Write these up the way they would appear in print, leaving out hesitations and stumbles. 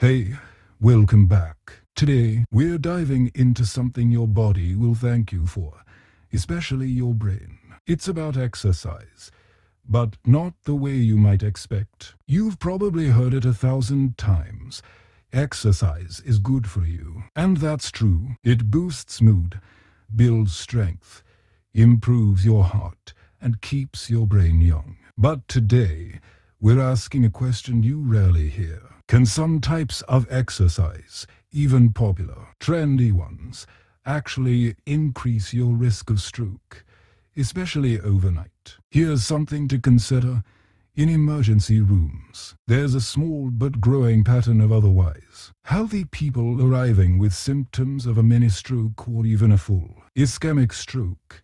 Hey, welcome back. Today, we're diving into something your body will thank you for, especially your brain. It's about exercise, but not the way you might expect. You've probably heard it 1,000 times. Exercise is good for you. And that's true. It boosts mood, builds strength, improves your heart, and keeps your brain young. But today, we're asking a question you rarely hear. Can some types of exercise, even popular, trendy ones, actually increase your risk of stroke, especially overnight? Here's something to consider. In emergency rooms, there's a small but growing pattern of otherwise healthy people arriving with symptoms of a mini stroke or even a full ischemic stroke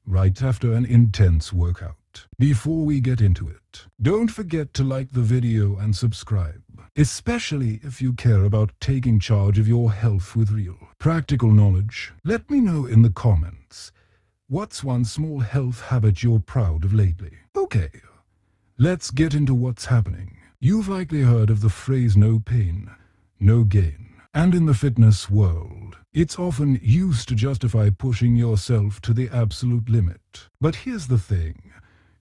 right after an intense workout. Before we get into it, don't forget to like the video and subscribe, especially if you care about taking charge of your health with real, practical knowledge. Let me know in the comments, what's one small health habit you're proud of lately? Okay, let's get into what's happening. You've likely heard of the phrase no pain, no gain. And in the fitness world, it's often used to justify pushing yourself to the absolute limit. But here's the thing.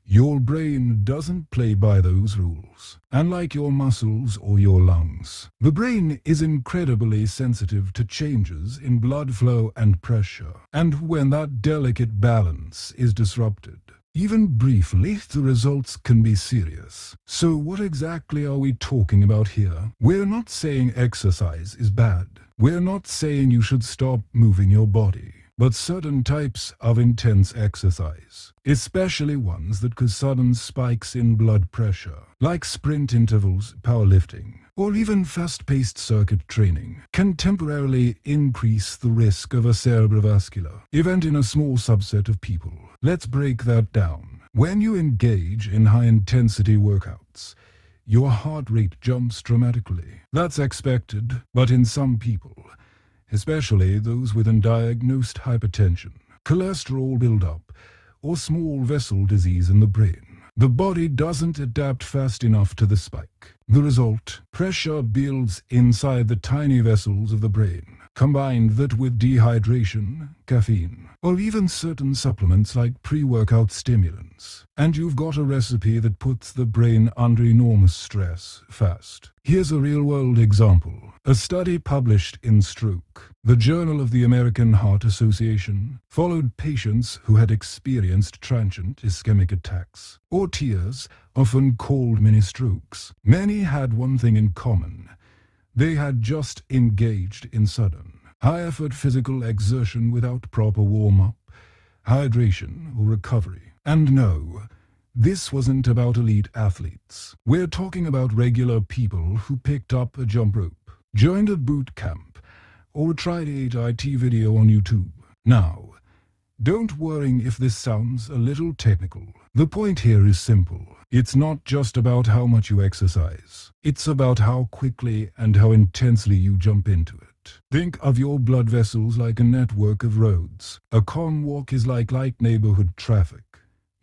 Your brain doesn't play by those rules. Unlike your muscles or your lungs, the brain is incredibly sensitive to changes in blood flow and pressure. And when that delicate balance is disrupted, even briefly, the results can be serious. So what exactly are we talking about here? We're not saying exercise is bad. We're not saying you should stop moving your body. But certain types of intense exercise, especially ones that cause sudden spikes in blood pressure, like sprint intervals, powerlifting, or even fast-paced circuit training, can temporarily increase the risk of a cerebrovascular event in a small subset of people. Let's break that down. When you engage in high-intensity workouts, your heart rate jumps dramatically. That's expected, but in some people, especially those with undiagnosed hypertension, cholesterol buildup, or small vessel disease in the brain, the body doesn't adapt fast enough to the spike. The result, pressure builds inside the tiny vessels of the brain. Combine that with dehydration, caffeine, or even certain supplements like pre-workout stimulants, and you've got a recipe that puts the brain under enormous stress fast. Here's a real-world example. A study published in Stroke, the Journal of the American Heart Association, followed patients who had experienced transient ischemic attacks, or TIAs, often called mini-strokes. Many had one thing in common. They had just engaged in sudden, high-effort physical exertion without proper warm-up, hydration, or recovery. And no, this wasn't about elite athletes. We're talking about regular people who picked up a jump rope, joined a boot camp, or tried a HIIT video on YouTube. Now, don't worry if this sounds a little technical. The point here is simple. It's not just about how much you exercise. It's about how quickly and how intensely you jump into it. Think of your blood vessels like a network of roads. A calm walk is like light neighborhood traffic.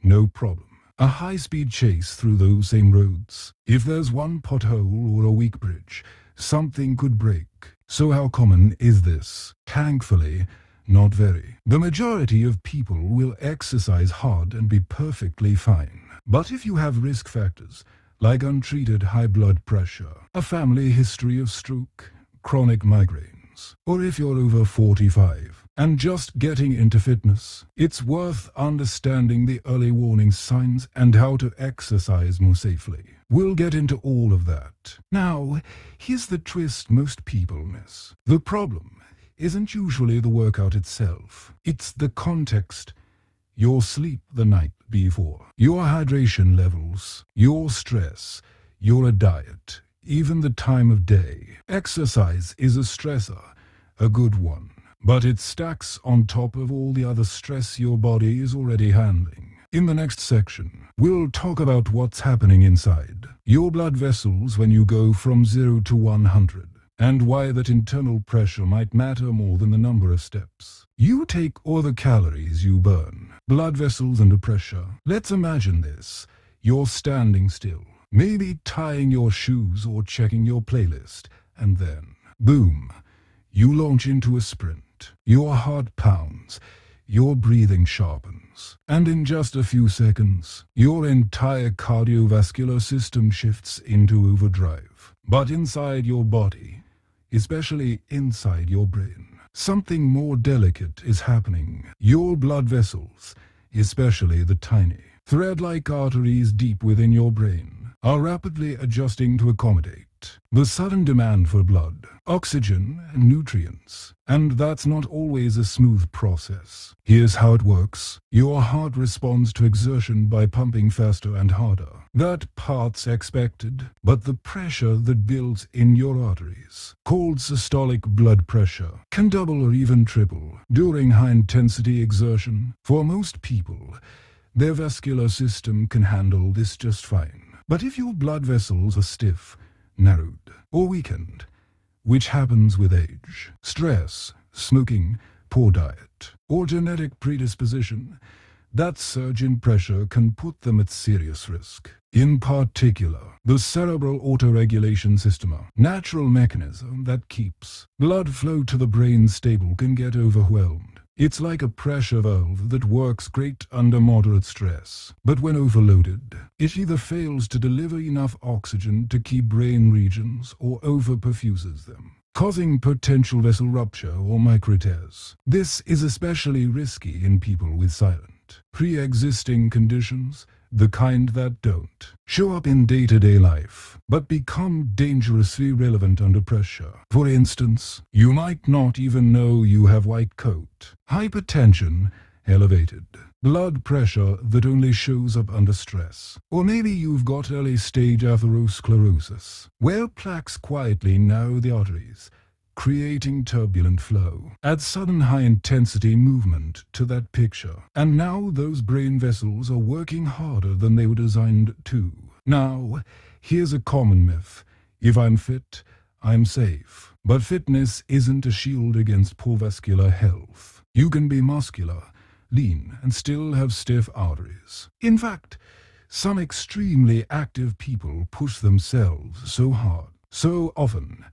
No problem. A high-speed chase through those same roads. If there's one pothole or a weak bridge, something could break. So how common is this? Thankfully, not very. The majority of people will exercise hard and be perfectly fine. But if you have risk factors, like untreated high blood pressure, a family history of stroke, chronic migraines, or if you're over 45 and just getting into fitness, it's worth understanding the early warning signs and how to exercise more safely. We'll get into all of that. Now, here's the twist most people miss. The problem isn't usually the workout itself. It's the context. Your sleep the night before, your hydration levels, your stress, your diet, even the time of day. Exercise is a stressor, a good one, but it stacks on top of all the other stress your body is already handling. In the next section, we'll talk about what's happening inside your blood vessels when you go from 0 to 100. And why that internal pressure might matter more than the number of steps you take or the calories you burn. Blood vessels under pressure. Let's imagine this. You're standing still, maybe tying your shoes or checking your playlist, and then, boom, you launch into a sprint. Your heart pounds, your breathing sharpens, and in just a few seconds, your entire cardiovascular system shifts into overdrive. But inside your body, especially inside your brain, something more delicate is happening. Your blood vessels, especially the tiny, thread-like arteries deep within your brain, are rapidly adjusting to accommodate the sudden demand for blood, oxygen, and nutrients. And that's not always a smooth process. Here's how it works. Your heart responds to exertion by pumping faster and harder. That part's expected, but the pressure that builds in your arteries, called systolic blood pressure, can double or even triple during high-intensity exertion. For most people, their vascular system can handle this just fine. But if your blood vessels are stiff, narrowed, or weakened, which happens with age, stress, smoking, poor diet, or genetic predisposition, that surge in pressure can put them at serious risk. In particular, the cerebral autoregulation system, a natural mechanism that keeps blood flow to the brain stable, can get overwhelmed. It's like a pressure valve that works great under moderate stress, but when overloaded, it either fails to deliver enough oxygen to keep brain regions or overperfuses them, causing potential vessel rupture or microtears. This is especially risky in people with silent, pre-existing conditions, the kind that don't show up in day-to-day life, but become dangerously relevant under pressure. For instance, you might not even know you have white coat, hypertension, elevated blood pressure that only shows up under stress. Or maybe you've got early-stage atherosclerosis, where plaques quietly narrow the arteries, creating turbulent flow. Add sudden high-intensity movement to that picture, and now those brain vessels are working harder than they were designed to. Now, here's a common myth. If I'm fit, I'm safe. But fitness isn't a shield against poor vascular health. You can be muscular, lean, and still have stiff arteries. In fact, some extremely active people push themselves so hard, so often,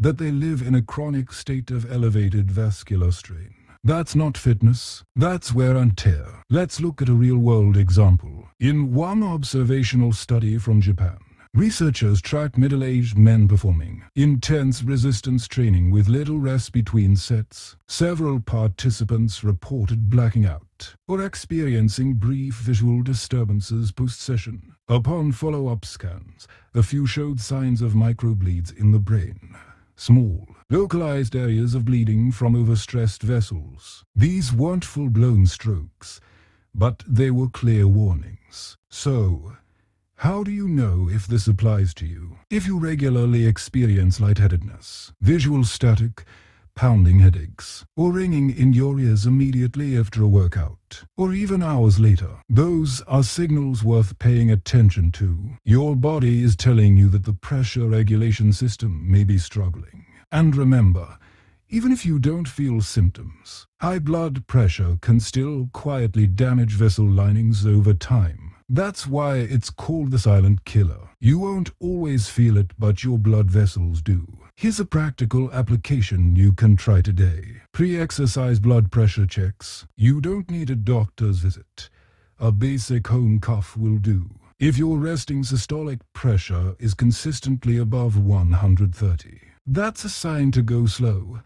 that they live in a chronic state of elevated vascular strain. That's not fitness, that's wear and tear. Let's look at a real-world example. In one observational study from Japan, researchers tracked middle-aged men performing intense resistance training with little rest between sets. Several participants reported blacking out or experiencing brief visual disturbances post-session. Upon follow-up scans, a few showed signs of microbleeds in the brain. Small, localized areas of bleeding from overstressed vessels. These weren't full-blown strokes, but they were clear warnings. So, how do you know if this applies to you? If you regularly experience lightheadedness, visual static, pounding headaches, or ringing in your ears immediately after a workout, or even hours later, those are signals worth paying attention to. Your body is telling you that the pressure regulation system may be struggling. And remember, even if you don't feel symptoms, high blood pressure can still quietly damage vessel linings over time. That's why it's called the silent killer. You won't always feel it, but your blood vessels do. Here's a practical application you can try today. Pre-exercise blood pressure checks. You don't need a doctor's visit. A basic home cuff will do. If your resting systolic pressure is consistently above 130, that's a sign to go slow.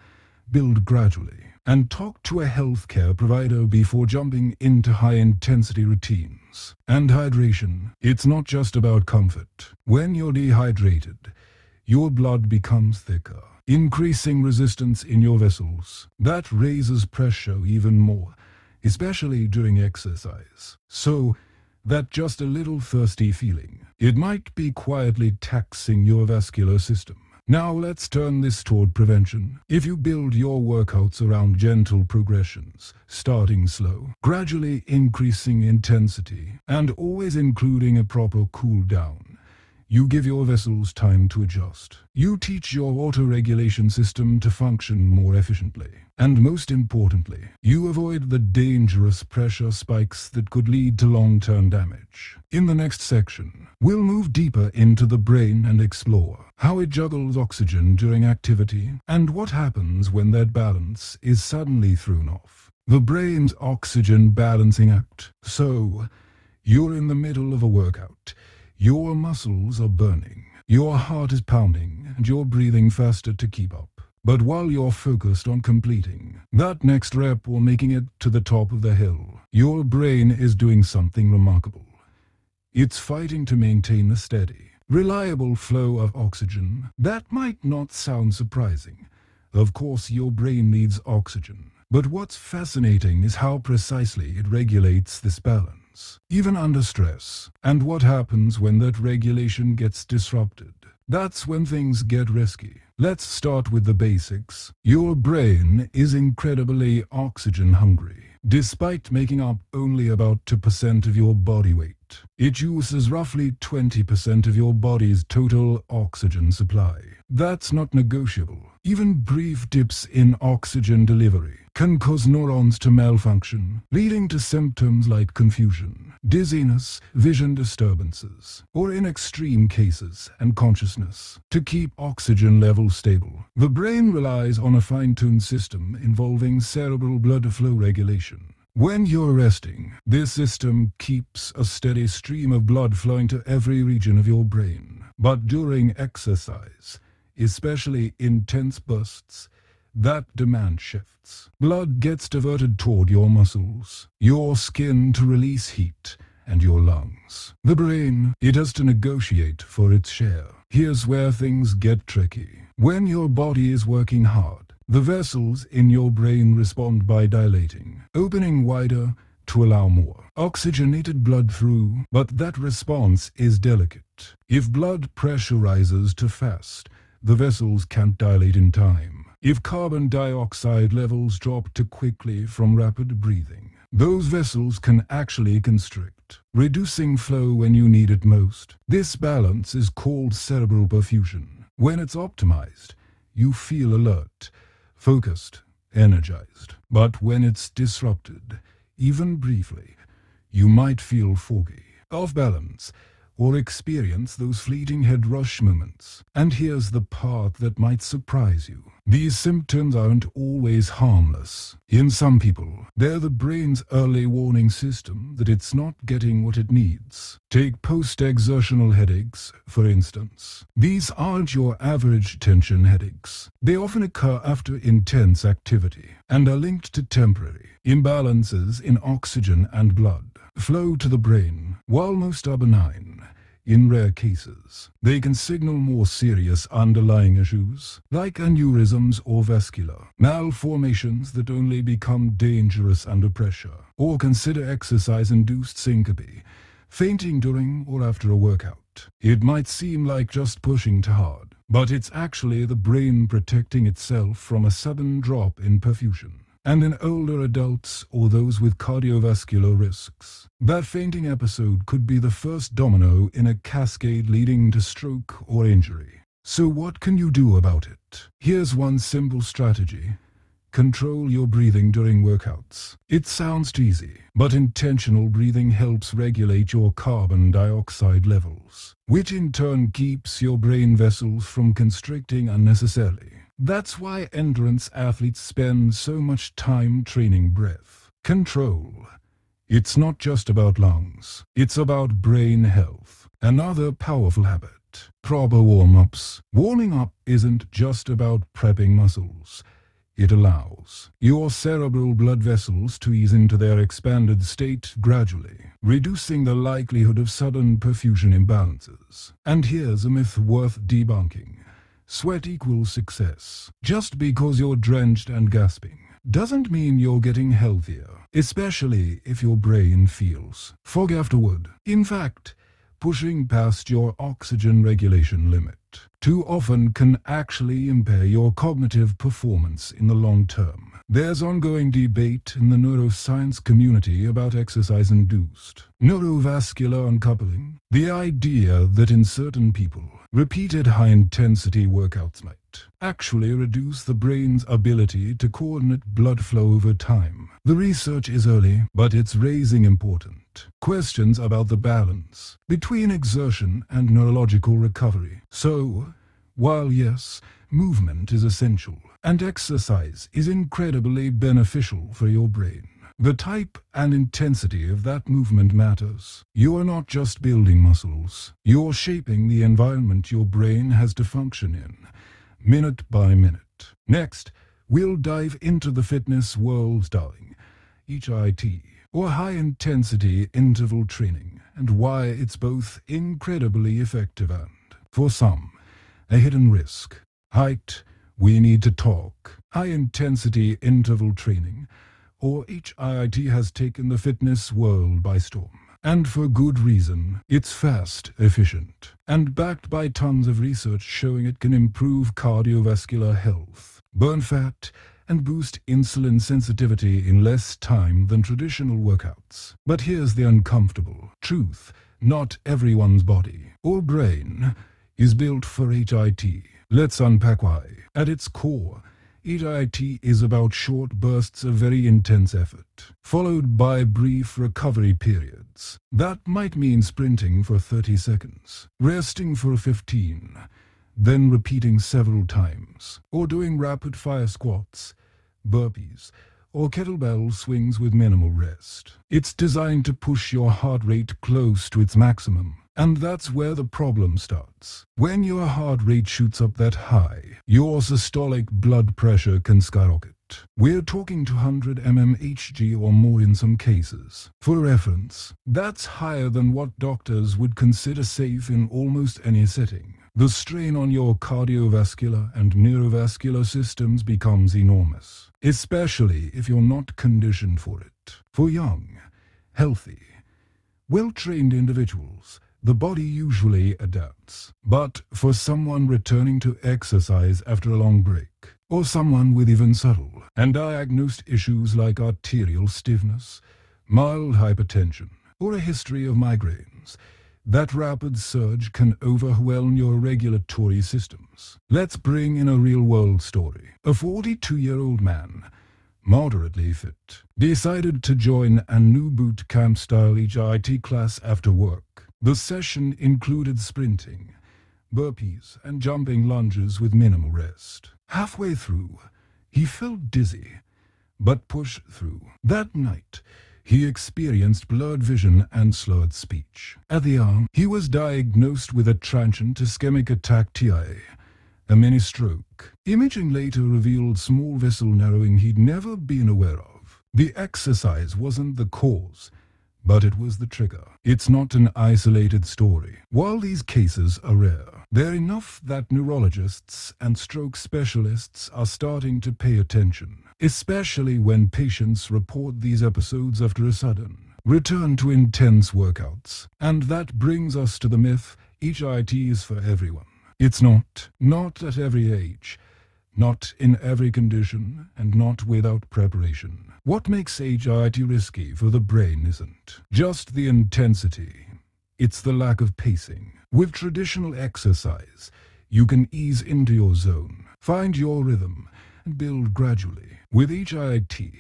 Build gradually, and talk to a healthcare provider before jumping into high-intensity routines. And hydration. It's not just about comfort. When you're dehydrated, your blood becomes thicker, increasing resistance in your vessels. That raises pressure even more, especially during exercise. So, that just a little thirsty feeling, it might be quietly taxing your vascular system. Now let's turn this toward prevention. If you build your workouts around gentle progressions, starting slow, gradually increasing intensity, and always including a proper cool down, You give your vessels time to adjust. You teach your auto-regulation system to function more efficiently. And most importantly, you avoid the dangerous pressure spikes that could lead to long-term damage. In the next section, we'll move deeper into the brain and explore how it juggles oxygen during activity and what happens when that balance is suddenly thrown off. The brain's oxygen balancing act. So, you're in the middle of a workout. Your muscles are burning. Your heart is pounding and you're breathing faster to keep up. But while you're focused on completing that next rep or making it to the top of the hill, your brain is doing something remarkable. It's fighting to maintain a steady, reliable flow of oxygen. That might not sound surprising. Of course, your brain needs oxygen. But what's fascinating is how precisely it regulates this balance, even under stress. And what happens when that regulation gets disrupted? That's when things get risky. Let's start with the basics. Your brain is incredibly oxygen hungry. Despite making up only about 2% of your body weight, it uses roughly 20% of your body's total oxygen supply. That's not negotiable. Even brief dips in oxygen delivery can cause neurons to malfunction, leading to symptoms like confusion, dizziness, vision disturbances, or in extreme cases, unconsciousness. To keep oxygen levels stable, the brain relies on a fine-tuned system involving cerebral blood flow regulation. When you're resting, this system keeps a steady stream of blood flowing to every region of your brain. But during exercise, especially intense bursts, that demand shifts. Blood gets diverted toward your muscles, your skin to release heat, and your lungs. The brain, it has to negotiate for its share. Here's where things get tricky. When your body is working hard, the vessels in your brain respond by dilating, opening wider to allow more oxygenated blood through, but that response is delicate. If blood pressure rises too fast, the vessels can't dilate in time. If carbon dioxide levels drop too quickly from rapid breathing, those vessels can actually constrict, reducing flow when you need it most. This balance is called cerebral perfusion. When it's optimized, you feel alert, focused, energized. But when it's disrupted, even briefly, you might feel foggy, off balance, or experience those fleeting head rush moments. And here's the part that might surprise you. These symptoms aren't always harmless. In some people, they're the brain's early warning system that it's not getting what it needs. Take post-exertional headaches, for instance. These aren't your average tension headaches. They often occur after intense activity and are linked to temporary imbalances in oxygen and blood flow to the brain. While most are benign, in rare cases, they can signal more serious underlying issues, like aneurysms or vascular malformations that only become dangerous under pressure. Or consider exercise-induced syncope, fainting during or after a workout. It might seem like just pushing too hard, but it's actually the brain protecting itself from a sudden drop in perfusion. And in older adults or those with cardiovascular risks, that fainting episode could be the first domino in a cascade leading to stroke or injury. So what can you do about it? Here's one simple strategy. Control your breathing during workouts. It sounds easy, but intentional breathing helps regulate your carbon dioxide levels, which in turn keeps your brain vessels from constricting unnecessarily. That's why endurance athletes spend so much time training breath control. It's not just about lungs, it's about brain health. Another powerful habit: proper warm-ups. Warming up isn't just about prepping muscles. It allows your cerebral blood vessels to ease into their expanded state gradually, reducing the likelihood of sudden perfusion imbalances. And here's a myth worth debunking. Sweat equals success. Just because you're drenched and gasping doesn't mean you're getting healthier, especially if your brain feels foggy afterward. In fact, pushing past your oxygen regulation limit too often can actually impair your cognitive performance in the long term. There's ongoing debate in the neuroscience community about exercise-induced neurovascular uncoupling, the idea that in certain people, repeated high-intensity workouts might actually reduce the brain's ability to coordinate blood flow over time. The research is early, but it's raising important questions about the balance between exertion and neurological recovery. So, while yes, movement is essential, and exercise is incredibly beneficial for your brain, the type and intensity of that movement matters. You are not just building muscles, you're shaping the environment your brain has to function in, minute by minute. Next, we'll dive into the fitness world's darling, HIIT, or high-intensity interval training, and why it's both incredibly effective and, for some, a hidden risk. Height, we need to talk. High-intensity interval training, or HIIT, has taken the fitness world by storm. And for good reason. It's fast, efficient, and backed by tons of research showing it can improve cardiovascular health, burn fat, and boost insulin sensitivity in less time than traditional workouts. But here's the uncomfortable truth. Not everyone's body or brain is built for HIIT. Let's unpack why. At its core, HIIT is about short bursts of very intense effort, followed by brief recovery periods. That might mean sprinting for 30 seconds, resting for 15, then repeating several times, or doing rapid-fire squats, burpees, or kettlebell swings with minimal rest. It's designed to push your heart rate close to its maximum. And that's where the problem starts. When your heart rate shoots up that high, your systolic blood pressure can skyrocket. We're talking 200 mmHg or more in some cases. For reference, that's higher than what doctors would consider safe in almost any setting. The strain on your cardiovascular and neurovascular systems becomes enormous, especially if you're not conditioned for it. For young, healthy, well-trained individuals, the body usually adapts. But for someone returning to exercise after a long break, or someone with even subtle and diagnosed issues like arterial stiffness, mild hypertension, or a history of migraines, that rapid surge can overwhelm your regulatory systems. Let's bring in a real-world story. A 42-year-old man, moderately fit, decided to join a new boot camp-style HIIT class after work. The session included sprinting, burpees, and jumping lunges with minimal rest. Halfway through, he felt dizzy, but pushed through. That night, he experienced blurred vision and slurred speech. At the arm, he was diagnosed with a transient ischemic attack TIA, a mini stroke. Imaging later revealed small vessel narrowing he'd never been aware of. The exercise wasn't the cause, but it was the trigger. It's not an isolated story. While these cases are rare, they're enough that neurologists and stroke specialists are starting to pay attention, especially when patients report these episodes after a sudden return to intense workouts. And that brings us to the myth HIIT is for everyone. It's not at every age, not in every condition, and not without preparation. What makes HIIT risky for the brain isn't just the intensity, it's the lack of pacing. With traditional exercise, you can ease into your zone, find your rhythm, and build gradually. With HIIT,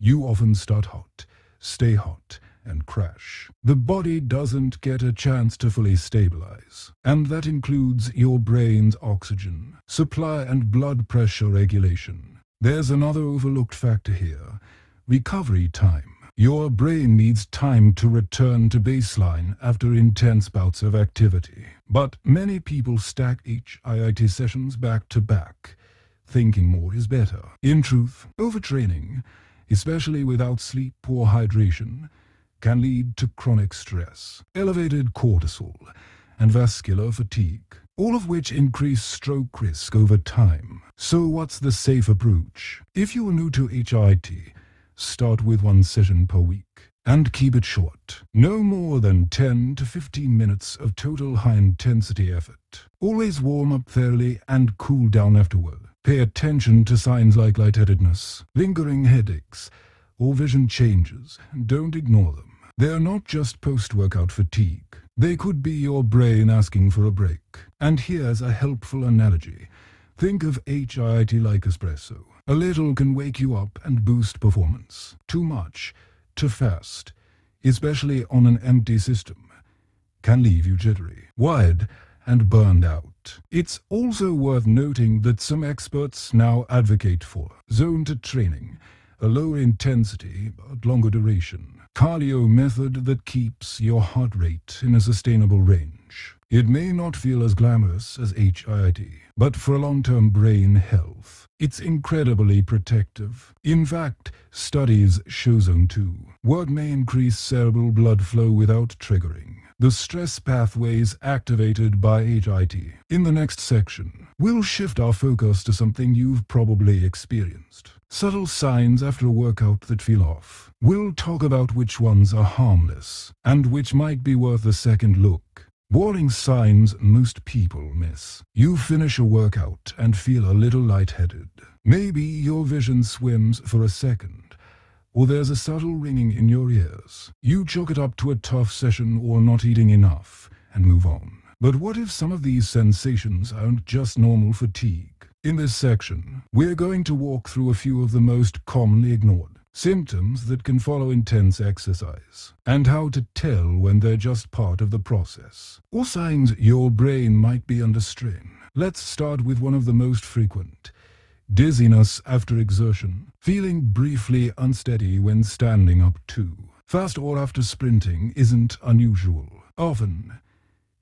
you often start hot, stay hot, and crash. The body doesn't get a chance to fully stabilize, and that includes your brain's oxygen supply and blood pressure regulation. There's another overlooked factor here: recovery time. Your brain needs time to return to baseline after intense bouts of activity. But many people stack HIIT sessions back to back, thinking more is better. In truth, overtraining, especially without sleep or hydration, can lead to chronic stress, elevated cortisol, and vascular fatigue, all of which increase stroke risk over time. So what's the safe approach? If you are new to HIIT, start with one session per week and keep it short. No more than 10 to 15 minutes of total high-intensity effort. Always warm up thoroughly and cool down afterward. Pay attention to signs like lightheadedness, lingering headaches, or vision changes. Don't ignore them. They're not just post-workout fatigue. They could be your brain asking for a break. And here's a helpful analogy. Think of HIIT like espresso. A little can wake you up and boost performance. Too much, too fast, especially on an empty system, can leave you jittery, wired, and burned out. It's also worth noting that some experts now advocate for zone-to training, a lower intensity but longer duration cardio method that keeps your heart rate in a sustainable range. It may not feel as glamorous as HIIT, but for long-term brain health, it's incredibly protective. In fact, studies show Zone-2 work may increase cerebral blood flow without triggering the stress pathways activated by HIIT. In the next section, we'll shift our focus to something you've probably experienced. Subtle signs after a workout that feel off. We'll talk about which ones are harmless and which might be worth a second look. Warning signs most people miss. You finish a workout and feel a little lightheaded. Maybe your vision swims for a second, or there's a subtle ringing in your ears. You chalk it up to a tough session or not eating enough and move on. But what if some of these sensations aren't just normal fatigue? In this section, we're going to walk through a few of the most commonly ignored symptoms that can follow intense exercise, and how to tell when they're just part of the process, or signs your brain might be under strain. Let's start with one of the most frequent: dizziness after exertion, feeling briefly unsteady when standing up too fast or after sprinting isn't unusual. Often,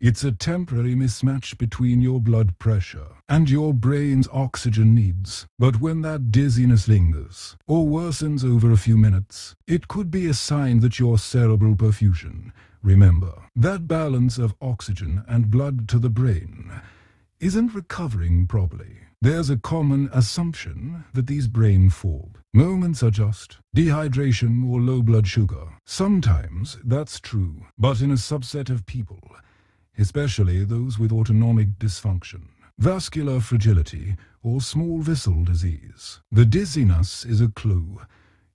it's a temporary mismatch between your blood pressure and your brain's oxygen needs. But when that dizziness lingers or worsens over a few minutes, it could be a sign that your cerebral perfusion, remember, that balance of oxygen and blood to the brain, isn't recovering properly. There's a common assumption that these brain fog moments are just dehydration or low blood sugar. Sometimes that's true, but in a subset of people, especially those with autonomic dysfunction, vascular fragility, or small vessel disease, the dizziness is a clue.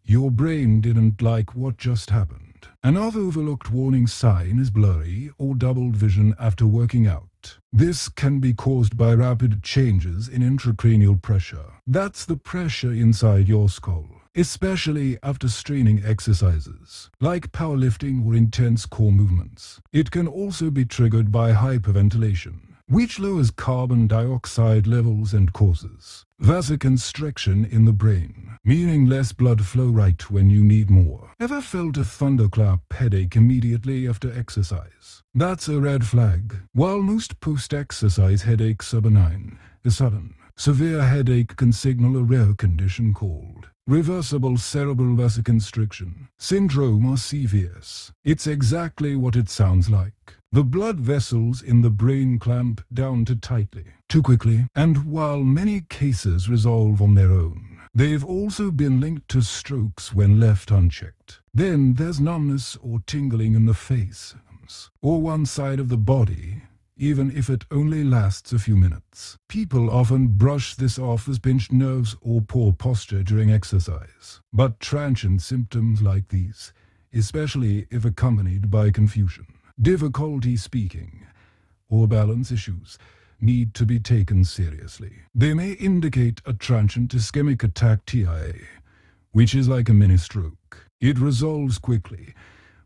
Your brain didn't like what just happened. Another overlooked warning sign is blurry or doubled vision after working out. This can be caused by rapid changes in intracranial pressure. That's the pressure inside your skull, especially after straining exercises, like powerlifting or intense core movements. It can also be triggered by hyperventilation, which lowers carbon dioxide levels and causes vasoconstriction in the brain, meaning less blood flow right when you need more. Ever felt a thunderclap headache immediately after exercise? That's a red flag. While most post-exercise headaches are benign, a sudden, severe headache can signal a rare condition called reversible cerebral vasoconstriction syndrome, or CVS. It's exactly what it sounds like. The blood vessels in the brain clamp down too tightly, too quickly, and while many cases resolve on their own, they've also been linked to strokes when left unchecked. Then there's numbness or tingling in the face, or one side of the body, even if it only lasts a few minutes. People often brush this off as pinched nerves or poor posture during exercise. But transient symptoms like these, especially if accompanied by confusion, difficulty speaking, or balance issues, need to be taken seriously. They may indicate a transient ischemic attack TIA, which is like a mini stroke. It resolves quickly,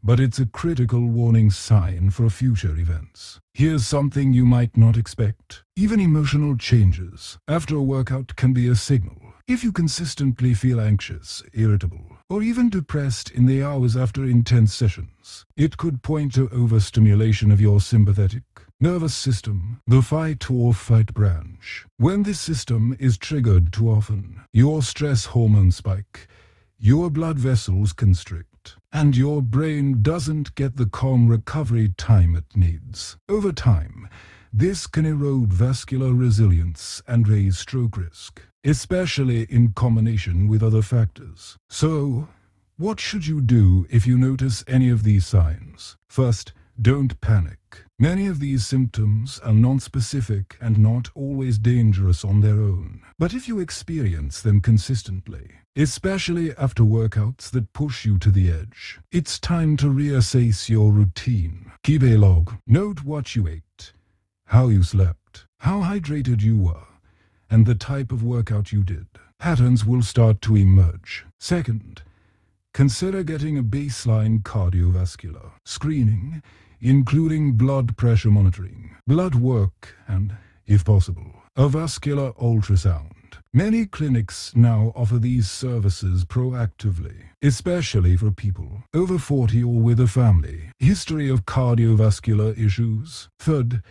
but it's a critical warning sign for future events. Here's something you might not expect. Even emotional changes after a workout can be a signal. If you consistently feel anxious, irritable, or even depressed in the hours after intense sessions, it could point to overstimulation of your sympathetic nervous system, the fight or flight branch. When this system is triggered too often, your stress hormones spike, your blood vessels constrict, and your brain doesn't get the calm recovery time it needs. Over time, this can erode vascular resilience and raise stroke risk, especially in combination with other factors. So, what should you do if you notice any of these signs? First, don't panic. Many of these symptoms are non-specific and not always dangerous on their own. But if you experience them consistently, especially after workouts that push you to the edge, it's time to reassess your routine. Keep a log. Note what you ate, how you slept, how hydrated you were, and the type of workout you did. Patterns will start to emerge. Second, consider getting a baseline cardiovascular screening, including blood pressure monitoring, blood work, and, if possible, a vascular ultrasound. Many clinics now offer these services proactively, especially for people over 40 or with a family history of cardiovascular issues. Third,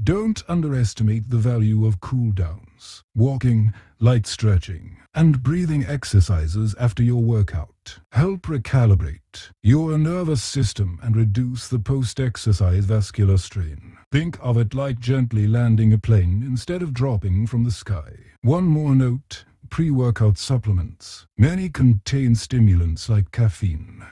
don't underestimate the value of cool downs, walking, light stretching, and breathing exercises after your workout. Help recalibrate your nervous system and reduce the post-exercise vascular strain. Think of it like gently landing a plane instead of dropping from the sky. One more note, pre-workout supplements. Many contain stimulants like caffeine,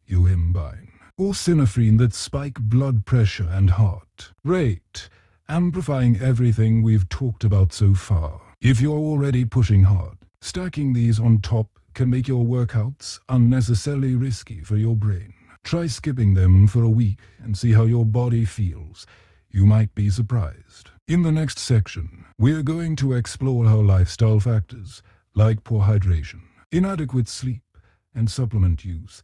yohimbine, or synephrine that spike blood pressure and heart rate, amplifying everything we've talked about so far. If you're already pushing hard, stacking these on top can make your workouts unnecessarily risky for your brain. Try skipping them for a week and see how your body feels. You might be surprised. In the next section, we're going to explore how lifestyle factors, like poor hydration, inadequate sleep, and supplement use,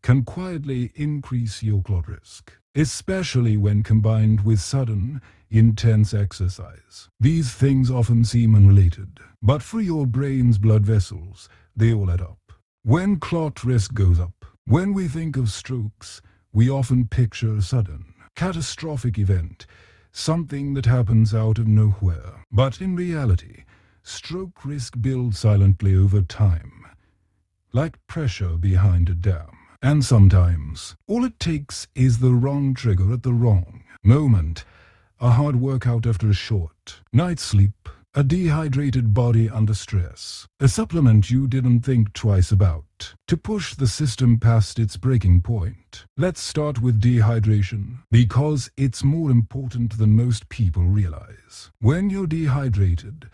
can quietly increase your clot risk, especially when combined with sudden, intense exercise. These things often seem unrelated, but for your brain's blood vessels, they all add up. When clot risk goes up, when we think of strokes, we often picture a sudden, catastrophic event, something that happens out of nowhere. But in reality, stroke risk builds silently over time, like pressure behind a dam. And sometimes, all it takes is the wrong trigger at the wrong moment. A hard workout after a short night's sleep, a dehydrated body under stress, a supplement you didn't think twice about to push the system past its breaking point. Let's start with dehydration, because it's more important than most people realize. When you're dehydrated,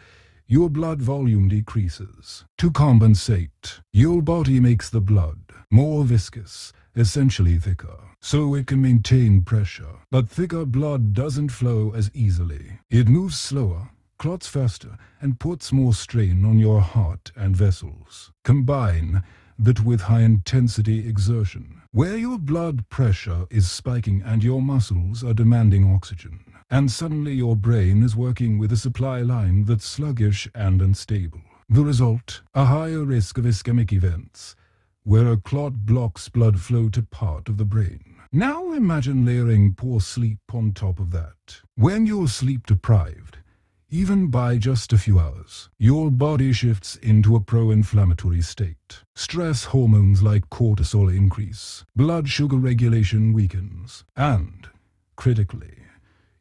your blood volume decreases. To compensate, your body makes the blood more viscous, essentially thicker, so it can maintain pressure. But thicker blood doesn't flow as easily. It moves slower, clots faster, and puts more strain on your heart and vessels. Combine that with high-intensity exertion, where your blood pressure is spiking and your muscles are demanding oxygen, and suddenly your brain is working with a supply line that's sluggish and unstable. The result, a higher risk of ischemic events, where a clot blocks blood flow to part of the brain. Now imagine layering poor sleep on top of that. When you're sleep deprived, even by just a few hours, your body shifts into a pro-inflammatory state. Stress hormones like cortisol increase, blood sugar regulation weakens, and, critically,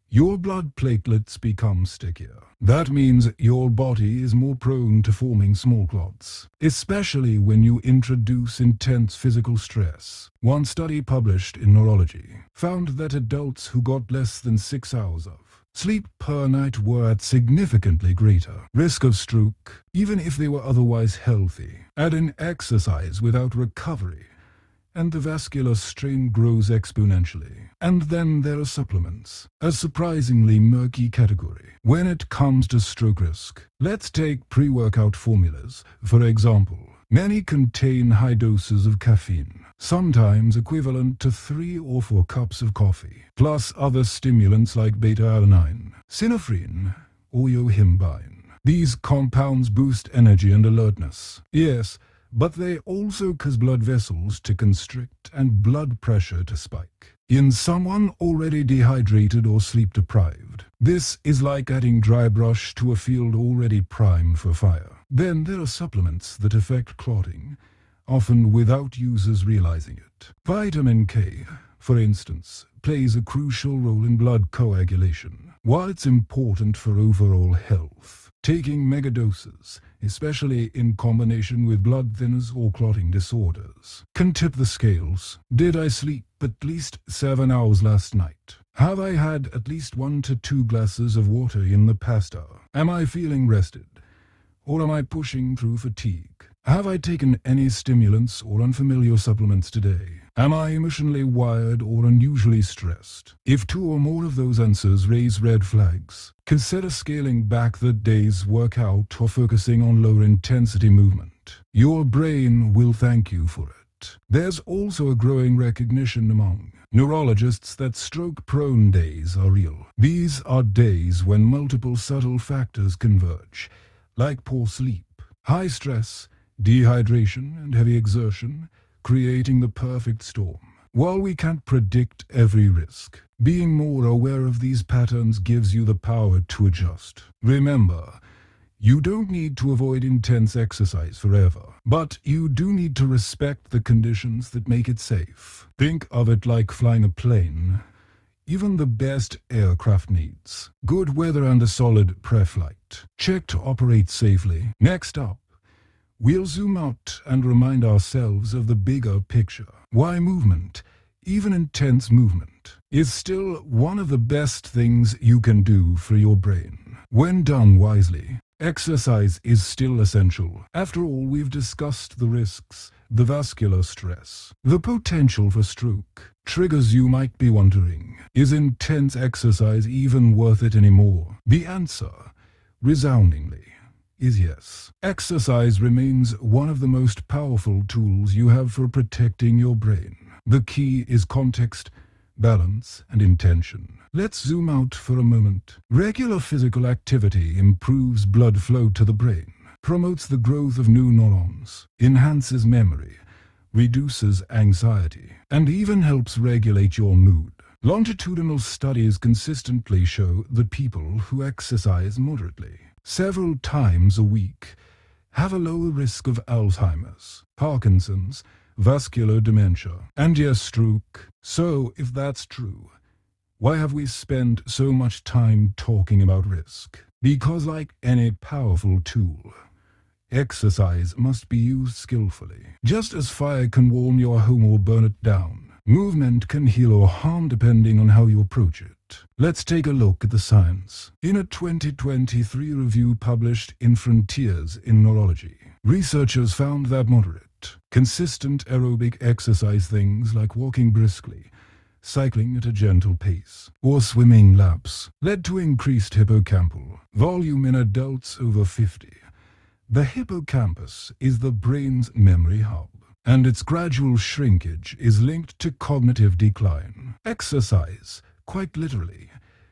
your blood platelets become stickier. That means your body is more prone to forming small clots, especially when you introduce intense physical stress. One study published in Neurology found that adults who got less than 6 hours of sleep per night were at significantly greater risk of stroke, even if they were otherwise healthy. Add in exercise without recovery, and the vascular strain grows exponentially. And then there are supplements, a surprisingly murky category when it comes to stroke risk. Let's take pre-workout formulas, for example. Many contain high doses of caffeine, sometimes equivalent to 3 or 4 cups of coffee, plus other stimulants like beta-alanine, synephrine, or yohimbine. These compounds boost energy and alertness. Yes, but they also cause blood vessels to constrict and blood pressure to spike. In someone already dehydrated or sleep-deprived, this is like adding dry brush to a field already primed for fire. Then there are supplements that affect clotting, often without users realizing it. Vitamin K, for instance, plays a crucial role in blood coagulation. While it's important for overall health, taking megadoses, especially in combination with blood thinners or clotting disorders, can tip the scales. Did I sleep at least 7 hours last night? Have I had at least 1 to 2 glasses of water in the past hour? Am I feeling rested? Or am I pushing through fatigue? Have I taken any stimulants or unfamiliar supplements today? Am I emotionally wired or unusually stressed? If 2 or more of those answers raise red flags, consider scaling back the day's workout or focusing on lower intensity movement. Your brain will thank you for it. There's also a growing recognition among neurologists that stroke-prone days are real. These are days when multiple subtle factors converge, like poor sleep, high stress, dehydration, and heavy exertion, creating the perfect storm. While we can't predict every risk, being more aware of these patterns gives you the power to adjust. Remember, you don't need to avoid intense exercise forever, but you do need to respect the conditions that make it safe. Think of it like flying a plane. Even the best aircraft needs good weather and a solid pre-flight check to operate safely. Next up, we'll zoom out and remind ourselves of the bigger picture. Why movement, even intense movement, is still one of the best things you can do for your brain. When done wisely, exercise is still essential. After all, we've discussed the risks, the vascular stress, the potential for stroke. Triggers. You might be wondering, is intense exercise even worth it anymore? The answer, resoundingly, is yes. Exercise remains one of the most powerful tools you have for protecting your brain. The key is context, balance, and intention. Let's zoom out for a moment. Regular physical activity improves blood flow to the brain, promotes the growth of new neurons, enhances memory, reduces anxiety, and even helps regulate your mood. Longitudinal studies consistently show that people who exercise moderately several times a week have a lower risk of Alzheimer's, Parkinson's, vascular dementia, and yes, stroke. So, if that's true, why have we spent so much time talking about risk? Because like any powerful tool, exercise must be used skillfully. Just as fire can warm your home or burn it down, movement can heal or harm depending on how you approach it. Let's take a look at the science. In a 2023 review published in Frontiers in Neurology, researchers found that moderate, consistent aerobic exercise, things like walking briskly, cycling at a gentle pace, or swimming laps, led to increased hippocampal volume in adults over 50. The hippocampus is the brain's memory hub, and its gradual shrinkage is linked to cognitive decline. Exercise, quite literally,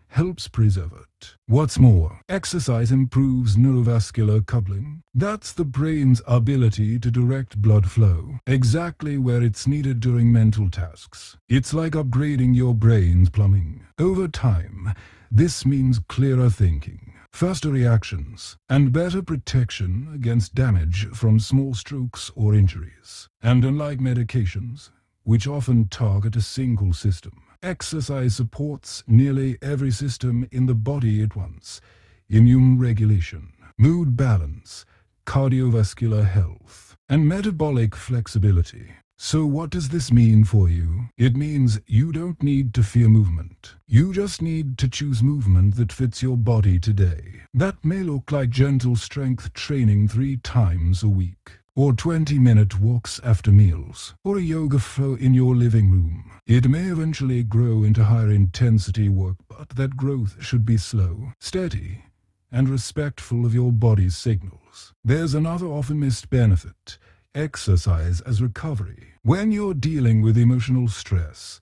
helps preserve it. What's more, exercise improves neurovascular coupling. That's the brain's ability to direct blood flow exactly where it's needed during mental tasks. It's like upgrading your brain's plumbing. Over time, this means clearer thinking, faster reactions, and better protection against damage from small strokes or injuries. And unlike medications, which often target a single system, exercise supports nearly every system in the body at once: immune regulation, mood balance, cardiovascular health, and metabolic flexibility. So what does this mean for you? It means you don't need to fear movement. You just need to choose movement that fits your body today. That may look like gentle strength training 3 times a week, or 20-minute walks after meals, or a yoga flow in your living room. It may eventually grow into higher intensity work, but that growth should be slow, steady, and respectful of your body's signals. There's another often missed benefit: exercise as recovery. When you're dealing with emotional stress,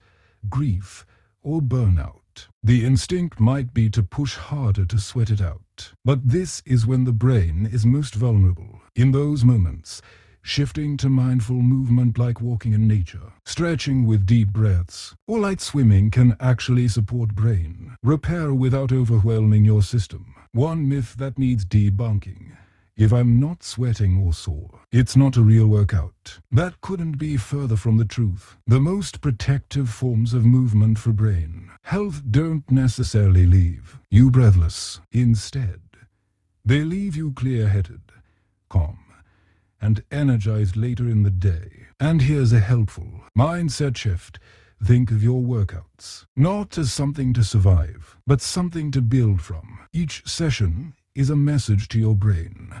grief, or burnout, the instinct might be to push harder to sweat it out. But this is when the brain is most vulnerable. In those moments, shifting to mindful movement like walking in nature, stretching with deep breaths, or light swimming can actually support brain repair without overwhelming your system. One myth that needs debunking: if I'm not sweating or sore, it's not a real workout. That couldn't be further from the truth. The most protective forms of movement for brain health don't necessarily leave you breathless. Instead, they leave you clear-headed, calm, and energized later in the day. And here's a helpful mindset shift: Think of your workouts not as something to survive, but something to build from. Each session is a message to your brain,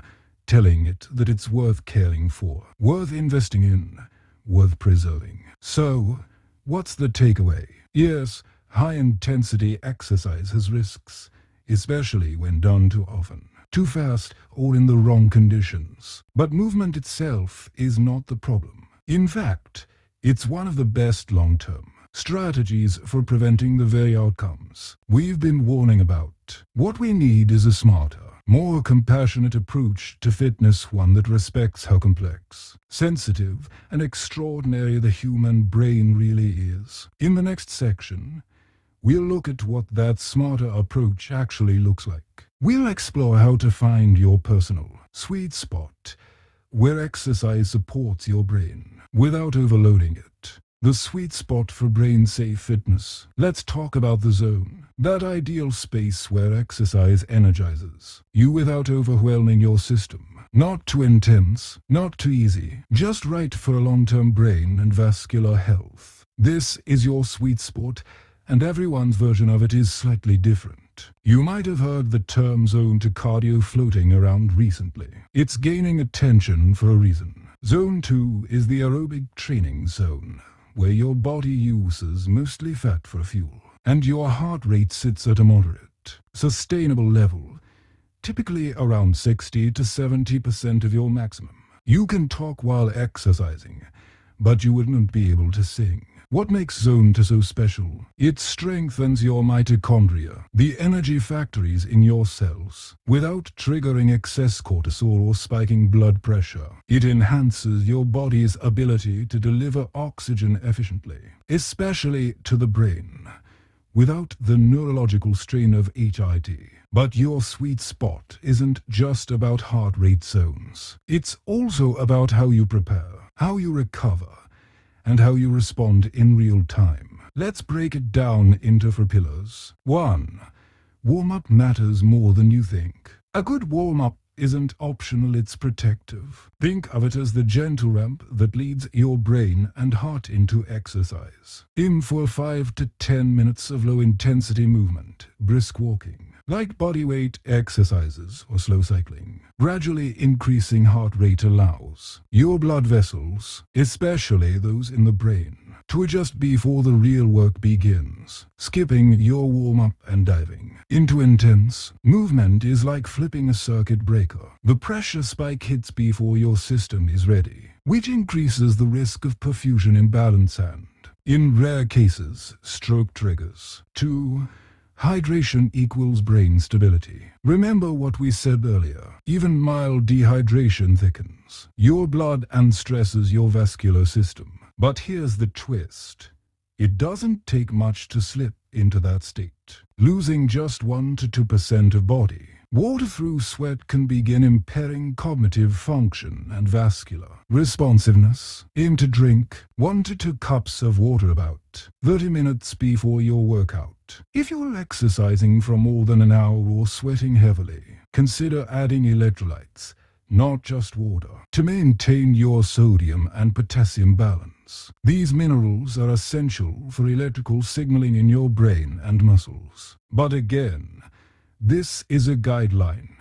telling it that it's worth caring for, worth investing in, worth preserving. So, what's the takeaway? Yes, high-intensity exercise has risks, especially when done too often, too fast, or in the wrong conditions. But movement itself is not the problem. In fact, it's one of the best long-term strategies for preventing the very outcomes we've been warning about. What we need is a smarter, more compassionate approach to fitness, one that respects how complex, sensitive, and extraordinary the human brain really is. In the next section, we'll look at what that smarter approach actually looks like. We'll explore how to find your personal sweet spot where exercise supports your brain without overloading it. The sweet spot for brain-safe fitness. Let's talk about the zone, that ideal space where exercise energizes you without overwhelming your system. Not too intense, not too easy, just right for long-term brain and vascular health. This is your sweet spot, and everyone's version of it is slightly different. You might have heard the term zone 2 cardio floating around recently. It's gaining attention for a reason. Zone 2 is the aerobic training zone, where your body uses mostly fat for fuel, and your heart rate sits at a moderate, sustainable level, typically around 60 to 70% of your maximum. You can talk while exercising, but you wouldn't be able to sing. What makes Zone 2 so special? It strengthens your mitochondria, the energy factories in your cells, without triggering excess cortisol or spiking blood pressure. It enhances your body's ability to deliver oxygen efficiently, especially to the brain, without the neurological strain of HIIT. But your sweet spot isn't just about heart rate zones. It's also about how you prepare, how you recover, and how you respond in real time. Let's break it down into 4 pillars. 1. Warm-up matters more than you think. A good warm-up isn't optional, it's protective. Think of it as the gentle ramp that leads your brain and heart into exercise. Aim for 5 to 10 minutes of low-intensity movement, brisk walking, like bodyweight exercises or slow cycling. Gradually increasing heart rate allows your blood vessels, especially those in the brain, to adjust before the real work begins. Skipping your warm-up and diving into intense movement is like flipping a circuit breaker. The pressure spike hits before your system is ready, which increases the risk of perfusion imbalance and, in rare cases, stroke triggers. 2. Hydration equals brain stability. Remember what we said earlier. Even mild dehydration thickens your blood and stresses your vascular system. But here's the twist. It doesn't take much to slip into that state. Losing just 1 to 2% of body water through sweat can begin impairing cognitive function and vascular responsiveness. Aim to drink 1 to 2 cups of water about 30 minutes before your workout. If you're exercising for more than an hour or sweating heavily, consider adding electrolytes, not just water, to maintain your sodium and potassium balance. These minerals are essential for electrical signaling in your brain and muscles. But again, this is a guideline,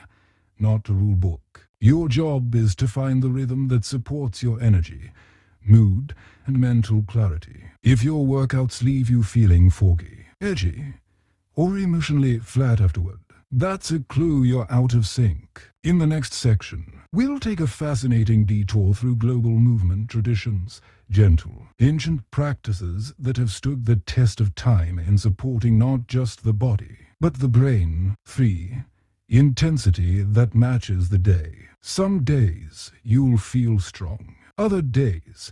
not a rule book. Your job is to find the rhythm that supports your energy, mood, and mental clarity. If your workouts leave you feeling foggy, edgy, or emotionally flat afterward, that's a clue you're out of sync. In the next section, we'll take a fascinating detour through global movement traditions, gentle, ancient practices that have stood the test of time in supporting not just the body, but the brain. 3. Intensity that matches the day. Some days you'll feel strong. Other days,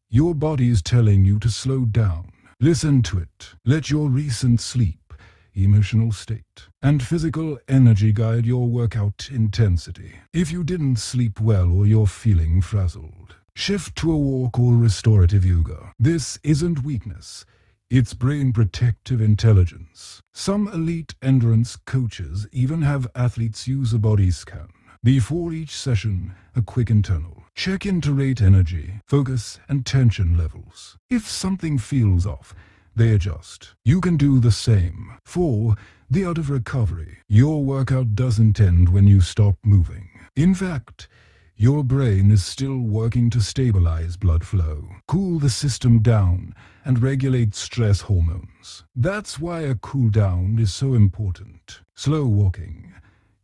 your body's telling you to slow down. Listen to it. Let your recent sleep, emotional state, and physical energy guide your workout intensity. If you didn't sleep well or you're feeling frazzled, shift to a walk or restorative yoga. This isn't weakness. It's brain protective intelligence. Some elite endurance coaches even have athletes use a body scan before each session, a quick internal check-in to rate energy, focus, and tension levels. If something feels off, they adjust. You can do the same. 4. The art of recovery. Your workout doesn't end when you stop moving. In fact, your brain is still working to stabilize blood flow, cool the system down, and regulate stress hormones. That's why a cool down is so important. Slow walking,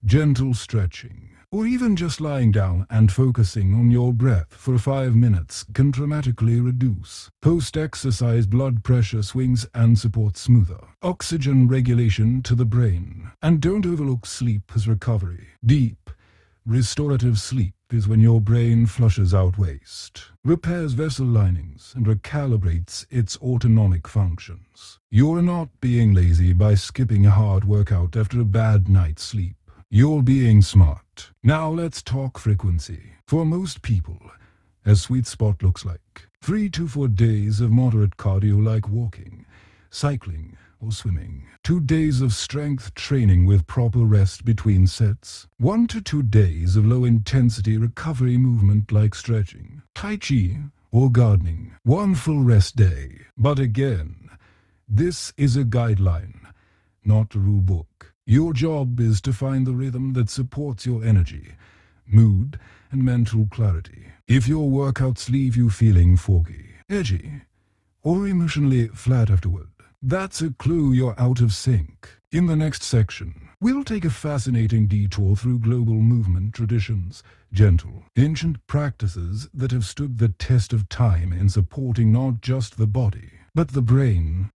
gentle stretching, or even just lying down and focusing on your breath for 5 minutes can dramatically reduce post-exercise blood pressure swings and support smoother oxygen regulation to the brain. And don't overlook sleep as recovery. Deep, restorative sleep is when your brain flushes out waste, repairs vessel linings, and recalibrates its autonomic functions. You're not being lazy by skipping a hard workout after a bad night's sleep. You're being smart. Now let's talk frequency. For most people, a sweet spot looks like 3 to 4 days of moderate cardio like walking, cycling, or swimming. 2 days of strength training with proper rest between sets. 1 to 2 days of low-intensity recovery movement like stretching, tai chi, or gardening. 1 full rest day. But again, this is a guideline, not a rule book. Your job is to find the rhythm that supports your energy, mood, and mental clarity. If your workouts leave you feeling foggy, edgy, or emotionally flat afterward, that's a clue you're out of sync. In the next section, we'll take a fascinating detour through global movement traditions, gentle, ancient practices that have stood the test of time in supporting not just the body, but the brain